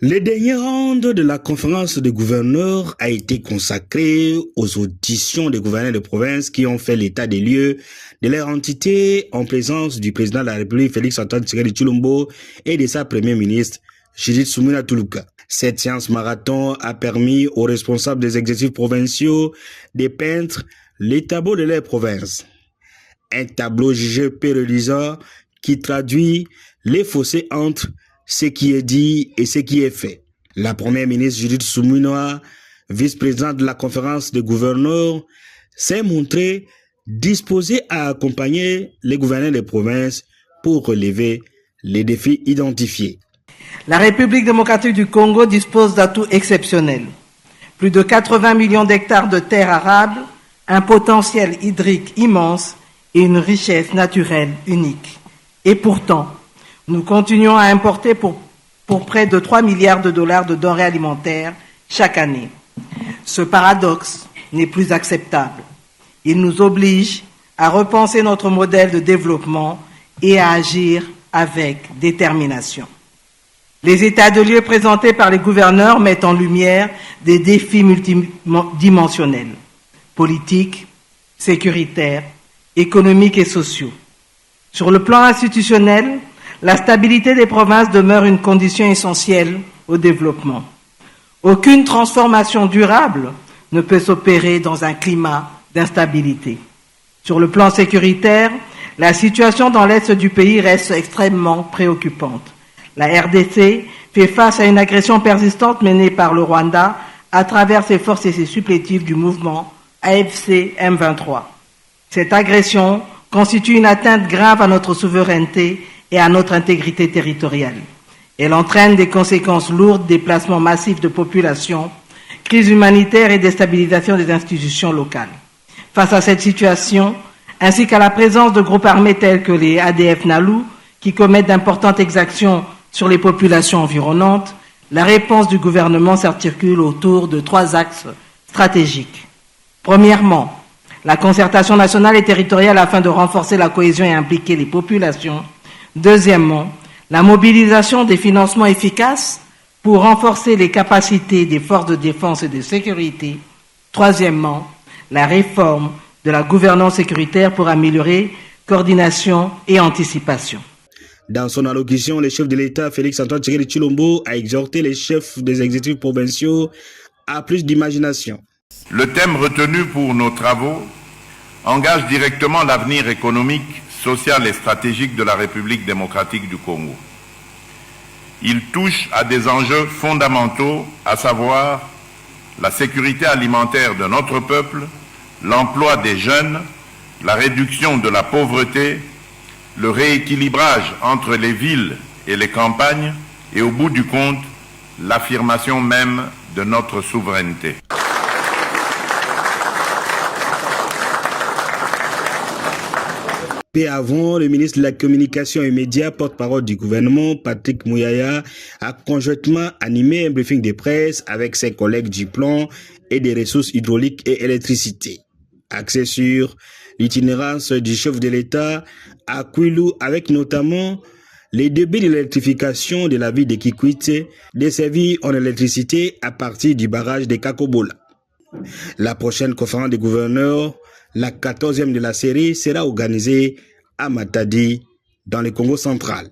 Le dernier round de la conférence des gouverneurs a été consacré aux auditions des gouverneurs de province qui ont fait l'état des lieux de leur entité en présence du président de la République Félix-Antoine Tshisekedi Tshilombo et de sa première ministre Judith Suminwa Tuluka. Cette séance marathon a permis aux responsables des exécutifs provinciaux de peindre les tableaux de leur province. Un tableau jugé peu reluisant qui traduit les fossés entre ce qui est dit et ce qui est fait. La première ministre Judith Suminwa, vice-présidente de la conférence des gouverneurs, s'est montrée disposée à accompagner les gouverneurs des provinces pour relever les défis identifiés. La République démocratique du Congo dispose d'atouts exceptionnels. Plus de 80 millions d'hectares de terres arables, un potentiel hydrique immense et une richesse naturelle unique. Et pourtant, nous continuons à importer pour près de 3 milliards de dollars de denrées alimentaires chaque année. Ce paradoxe n'est plus acceptable. Il nous oblige à repenser notre modèle de développement et à agir avec détermination. Les états de lieux présentés par les gouverneurs mettent en lumière des défis multidimensionnels, politiques, sécuritaires, économiques et sociaux. Sur le plan institutionnel, la stabilité des provinces demeure une condition essentielle au développement. Aucune transformation durable ne peut s'opérer dans un climat d'instabilité. Sur le plan sécuritaire, la situation dans l'est du pays reste extrêmement préoccupante. La RDC fait face à une agression persistante menée par le Rwanda à travers ses forces et ses supplétifs du mouvement AFC M23. Cette agression constitue une atteinte grave à notre souveraineté et à notre intégrité territoriale. Elle entraîne des conséquences lourdes, déplacements massifs de population, crise humanitaire et déstabilisation des institutions locales. Face à cette situation, ainsi qu'à la présence de groupes armés tels que les ADF Nalu, qui commettent d'importantes exactions sur les populations environnantes, la réponse du gouvernement s'articule autour de 3 axes stratégiques. Premièrement, la concertation nationale et territoriale afin de renforcer la cohésion et impliquer les populations. Deuxièmement, la mobilisation des financements efficaces pour renforcer les capacités des forces de défense et de sécurité. Troisièmement, la réforme de la gouvernance sécuritaire pour améliorer coordination et anticipation. Dans son allocution, le chef de l'État, Félix-Antoine Tshisekedi Tshilombo, a exhorté les chefs des exécutifs provinciaux à plus d'imagination. Le thème retenu pour nos travaux engage directement l'avenir économique, social et stratégique de la République démocratique du Congo. Il touche à des enjeux fondamentaux, à savoir la sécurité alimentaire de notre peuple, l'emploi des jeunes, la réduction de la pauvreté, le rééquilibrage entre les villes et les campagnes et au bout du compte, l'affirmation même de notre souveraineté. Peu avant, le ministre de la Communication et Médias, porte-parole du gouvernement, Patrick Muyaya, a conjointement animé un briefing de presse avec ses collègues du plan et des ressources hydrauliques et électricité. Axé sur l'itinérance du chef de l'État à Kwilu, avec notamment les débits de l'électrification de la ville de Kikwit, desservie en électricité à partir du barrage de Kakobola. La prochaine conférence des gouverneurs, la 14e de la série, sera organisée à Matadi, dans le Congo central.